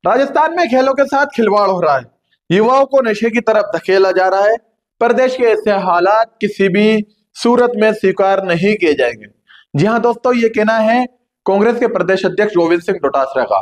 राजस्थान में खेलों के साथ खिलवाड़ हो रहा है। युवाओं को नशे की तरफ धकेला जा रहा है। प्रदेश के ऐसे हालात किसी भी सूरत में स्वीकार नहीं किए जाएंगे। जी हाँ दोस्तों, ये कहना है कांग्रेस के प्रदेश अध्यक्ष गोविंद सिंह डोटासरा का।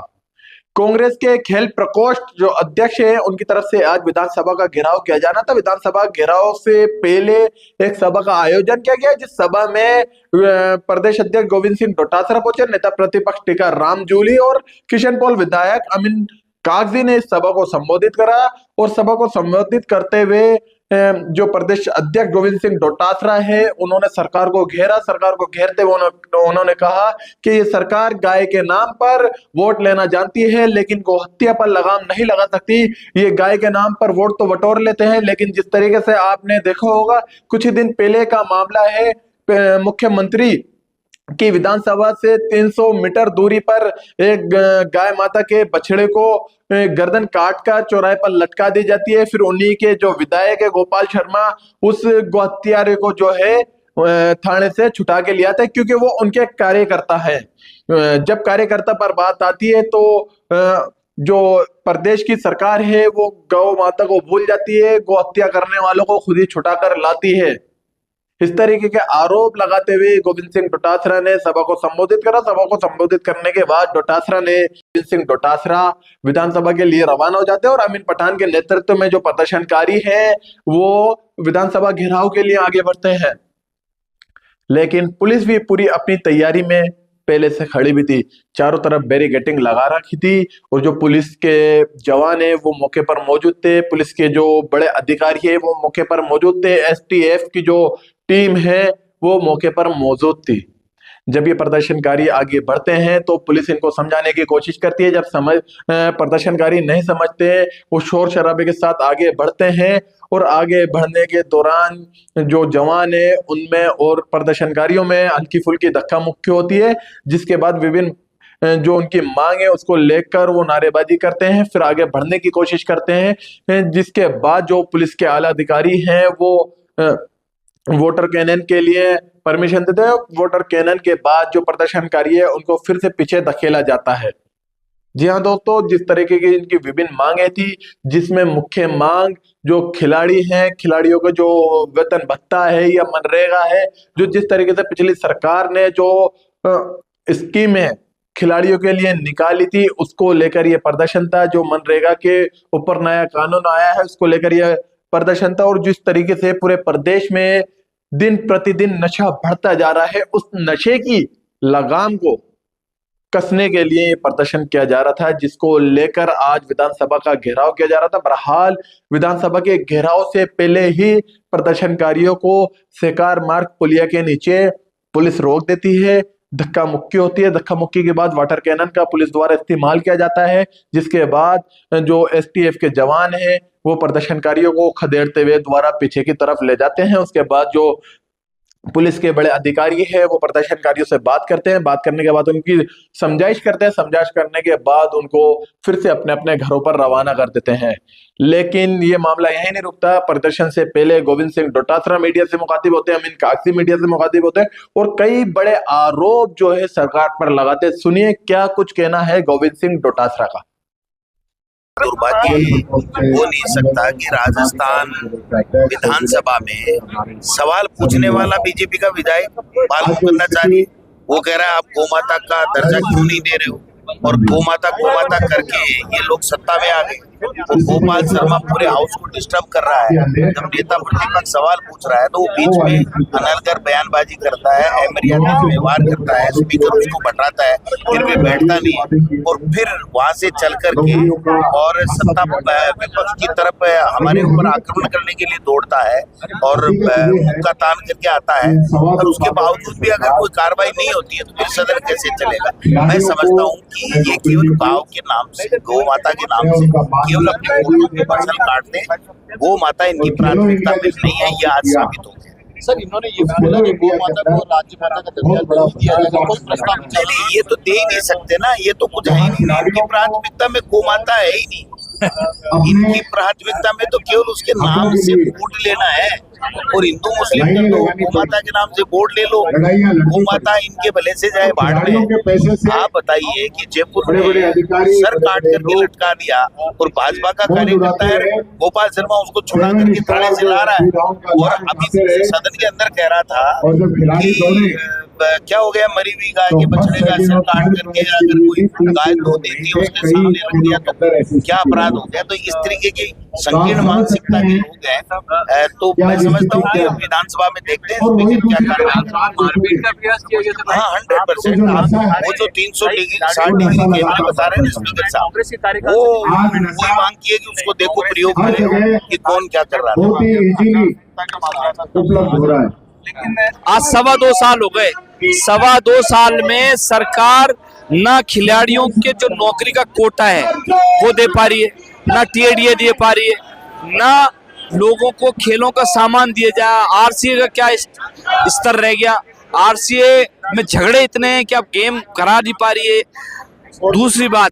कांग्रेस के खेल प्रकोष्ठ जो अध्यक्ष है, उनकी तरफ से आज विधानसभा का घेराव किया जाना था। विधानसभा घेराव से पहले एक सभा का आयोजन किया गया, जिस सभा में प्रदेश अध्यक्ष गोविंद सिंह डोटासरा पहुंचे, नेता प्रतिपक्ष टीका राम जूली और किशन पॉल विधायक अमीन कागजी ने इस सभा को संबोधित करा। और सभा को संबोधित करते हुए जो प्रदेश अध्यक्ष गोविंद सिंह डोटासरा है, उन्होंने सरकार को घेरा। सरकार को घेरते हुए उन्होंने कहा कि ये सरकार गाय के नाम पर वोट लेना जानती है, लेकिन गोहत्या पर लगाम नहीं लगा सकती। ये गाय के नाम पर वोट तो बटोर लेते हैं, लेकिन जिस तरीके से आपने देखा होगा, कुछ ही दिन पहले का मामला है, मुख्यमंत्री की विधानसभा से 300 मीटर दूरी पर एक गाय माता के बछड़े को गर्दन काट कर चौराहे पर लटका दी जाती है। फिर उन्हीं के जो विधायक है गोपाल शर्मा, उस गोहत्यारे को जो है थाने से छुटा के लिया था, क्योंकि वो उनके कार्यकर्ता है। जब कार्यकर्ता पर बात आती है तो जो प्रदेश की सरकार है वो गौ माता को भूल जाती है, गौ हत्या करने वालों को खुद ही छुटा कर लाती है। इस तरीके के आरोप लगाते हुए गोविंद सिंह डोटासरा ने सभा को संबोधित करा। सभा को संबोधित करने के बाद गोविंद सिंह डोटासरा विधानसभा के लिए रवाना हो जाते हैं और अमीन पठान के नेतृत्व में जो प्रदर्शनकारी हैं वो विधानसभा घेराव के लिए आगे बढ़ते हैं। लेकिन पुलिस भी पूरी अपनी तैयारी में पहले से खड़ी भी थी, चारों तरफ बैरिकेडिंग लगा रखी थी और जो पुलिस के जवान है वो मौके पर मौजूद थे। पुलिस के जो बड़े अधिकारी है वो मौके पर मौजूद थे। एसटीएफ की जो टीम है वो मौके पर मौजूद थी। जब ये प्रदर्शनकारी आगे बढ़ते हैं तो पुलिस इनको समझाने की कोशिश करती है। जब प्रदर्शनकारी नहीं समझते हैं, वो शोर शराबे के साथ आगे बढ़ते हैं और आगे बढ़ने के दौरान जो जवान है उनमें और प्रदर्शनकारियों में हल्की फुल्की धक्का मुक्की होती है, जिसके बाद विभिन्न जो उनकी मांग है उसको लेकर वो नारेबाजी करते हैं, फिर आगे बढ़ने की कोशिश करते हैं। जिसके बाद जो पुलिस के आला अधिकारी हैं वो वोटर कैनन के लिए परमिशन देते हैं। वोटर कैनन के बाद जो प्रदर्शनकारी है उनको फिर से पीछे धकेला जाता है। जी हाँ दोस्तों, जिस तरीके की इनकी विभिन्न मांगे थी, जिसमें मुख्य मांग जो खिलाड़ी हैं, खिलाड़ियों का जो वेतन भत्ता है या मनरेगा है, जो जिस तरीके से पिछली सरकार ने जो स्कीम है खिलाड़ियों के लिए निकाली थी, उसको लेकर ये प्रदर्शन था। जो मनरेगा के ऊपर नया कानून आया है उसको लेकर यह प्रदर्शन था। और जिस तरीके से पूरे प्रदेश में दिन प्रतिदिन नशा बढ़ता जा रहा है, उस नशे की लगाम को कसने के लिए प्रदर्शन किया जा रहा था, जिसको लेकर आज विधानसभा का घेराव किया जा रहा था। बहरहाल विधानसभा के घेराव से पहले ही प्रदर्शनकारियों को सेकार मार्ग पुलिया के नीचे पुलिस रोक देती है, धक्का मुक्की होती है। धक्का मुक्की के बाद वाटर कैनन का पुलिस द्वारा इस्तेमाल किया जाता है, जिसके बाद जो एसटीएफ के जवान हैं वो प्रदर्शनकारियों को खदेड़ते हुए द्वारा पीछे की तरफ ले जाते हैं। उसके बाद जो पुलिस के बड़े अधिकारी है वो प्रदर्शनकारियों से बात करते हैं। बात करने के बाद उनकी समझाइश करते हैं। समझाइश करने के बाद उनको फिर से अपने अपने घरों पर रवाना कर देते हैं। लेकिन ये मामला यही नहीं रुकता। प्रदर्शन से पहले गोविंद सिंह डोटासरा मीडिया से मुखातिब होते हैं, अमीन कागजी मीडिया से मुखातिब होते हैं और कई बड़े आरोप जो है सरकार पर लगाते हैं। सुनिए क्या कुछ कहना है गोविंद सिंह डोटासरा का। दुर्भाग्य हो नहीं सकता कि राजस्थान विधानसभा में सवाल पूछने वाला बीजेपी का विधायक बाल मुकुंदाचारी, वो कह रहा है आप गोमाता का दर्जा क्यों नहीं दे रहे हो, और गोमाता करके ये लोग सत्ता में आ गए। तो गोपाल शर्मा पूरे हाउस को डिस्टर्ब कर रहा है। जब नेता प्रतिपक्ष सवाल पूछ रहा है तो वो बीच में अनलगर बयानबाजी करता है, अमर्यादित व्यवहार करता है, स्पीकर उसको बटराता है, फिर भी बैठता नहीं और फिर वहां से चल करके और सत्ता विपक्ष की तरफ हमारे ऊपर आक्रमण करने के लिए दौड़ता है और मुक्का तान करके आता है। और उसके बावजूद भी अगर कोई कार्रवाई नहीं होती है तो फिर सदन कैसे चलेगा। मैं समझता हूँ कि ये केवल गाँव के नाम से, गौ माता के नाम से केवल अपने वोटों की फसल काटते, गौ माता इनकी प्राथमिकता में नहीं है, ये आज साबित हो गया। सर, इन्होंने ये बोला कि गौ माता को राज्य माता का दर्जा नहीं दिया जाएगा, कोई प्रस्ताव नहीं, ये तो दे ही नहीं सकते ना, ये तो कुछ है ही नहीं। इनकी प्राथमिकता में गौ माता है ही नहीं। इनकी प्राथमिकता में तो केवल उसके नाम से वोट लेना है। और हिंदू मुस्लिम कर दो, गौ माता के नाम से बोर्ड ले लो, गौ माता इनके भले से जाए बाढ़ में। आप बताइए कि जयपुर में सर काट करके लटका दिया और भाजपा का कार्यकर्ता है गोपाल शर्मा उसको छुड़ा करके थाने से ला रहा है, और अभी सदन के अंदर कह रहा था कि क्या हो गया, मरी हुई गाय के बछड़े का सर काट करके अगर कोई गाय धो देती है उसके सामने रख दिया तो क्या अपराध हो गया। तो इस तरीके की संकीर्ण मानसिकता के लोग हैं, तो मैं समझता हूँ कि विधानसभा में देखते हैं स्पीकर क्या कर रहे हैं। मारपीट का प्रयास किया गया था। हाँ 100%। वो जो 360 डिग्री कैमरा बता रहे हैं स्पीकर साहब, कांग्रेस के कार्यकर्ता वो वही मांग की है कि उसको देखो प्रयोग में कि कौन क्या कर रहा है। उपलब्ध हो रहा है। आज 2.25 साल हो गए, 2.25 साल में सरकार ना खिलाड़ियों के जो नौकरी का कोटा है वो दे पा रही है, ना टीएडीए दे पा रही है, ना लोगों को खेलों का सामान दिया जाए। आरसीए का क्या स्तर रह गया, आरसीए में झगड़े इतने हैं कि अब गेम करा नहीं पा रही है। दूसरी बात,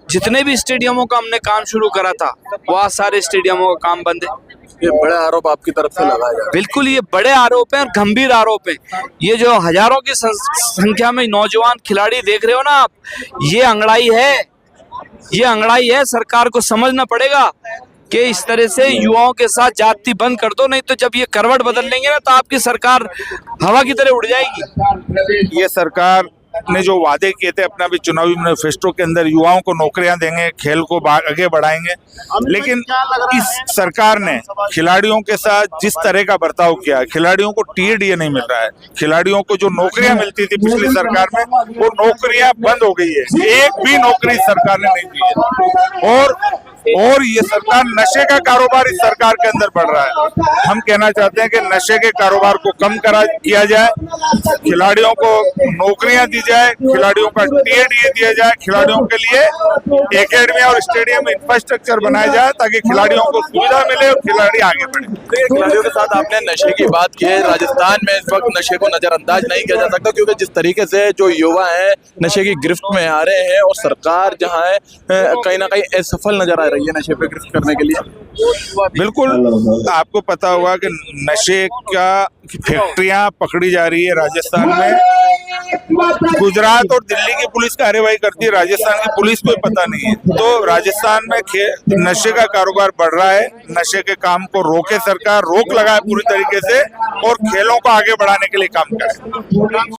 जितने भी स्टेडियमों का हमने काम शुरू करा था बहुत सारे स्टेडियमों का काम बंद है। ये बड़ा आरोप आपकी तरफ से लगाया जा रहा है। बिल्कुल, ये बड़े आरोप हैं और गंभीर आरोप हैं। ये जो हजारों की संख्या में नौजवान खिलाड़ी देख रहे हो ना आप, ये अंगड़ाई है, ये अंगड़ाई है। सरकार को समझना पड़ेगा कि इस तरह से युवाओं के साथ जाति बंद कर दो, नहीं तो जब ये करवट बदल लेंगे ना तो आपकी सरकार हवा की तरह उड़ जाएगी। ये सरकार ने जो वादे किए थे अपना भी चुनावी मैनिफेस्टो के अंदर, युवाओं को नौकरियां देंगे, खेल को आगे बढ़ाएंगे, लेकिन इस सरकार ने खिलाड़ियों के साथ जिस तरह का बर्ताव किया, खिलाड़ियों को टीएडीए नहीं मिल रहा है, खिलाड़ियों को जो नौकरियां मिलती थी पिछली सरकार में वो नौकरियां बंद हो गई है, एक भी नौकरी सरकार ने नहीं दी है। और ये सरकार नशे का कारोबार इस सरकार के अंदर बढ़ रहा है। हम कहना चाहते हैं कि नशे के कारोबार को कम किया जाए, खिलाड़ियों को नौकरियां दी जाए, खिलाड़ियों का टीएडीए दिया जाए, खिलाड़ियों के लिए एकेडमी और स्टेडियम इंफ्रास्ट्रक्चर बनाया जाए ताकि खिलाड़ियों को सुविधा मिले और खिलाड़ी आगे बढ़े। खिलाड़ियों के साथ आपने नशे की बात की है। राजस्थान में इस वक्त नशे को नजरअंदाज नहीं किया जा सकता, क्योंकि जिस तरीके से जो युवा हैं नशे की गिरफ्त में आ रहे हैं और सरकार जहां है कहीं ना कहीं असफल नजर आ रही है नशे पे गिरफ्त करने के लिए। बिल्कुल, आपको पता होगा कि नशे का फैक्ट्रियां पकड़ी जा रही है राजस्थान में। गुजरात और दिल्ली की पुलिस कार्रवाई करती है, राजस्थान की पुलिस को पता नहीं है। तो राजस्थान में नशे का कारोबार बढ़ रहा है। नशे के काम को रोके सरकार, रोक लगाए पूरी तरीके से और खेलों को आगे बढ़ाने के लिए काम करे।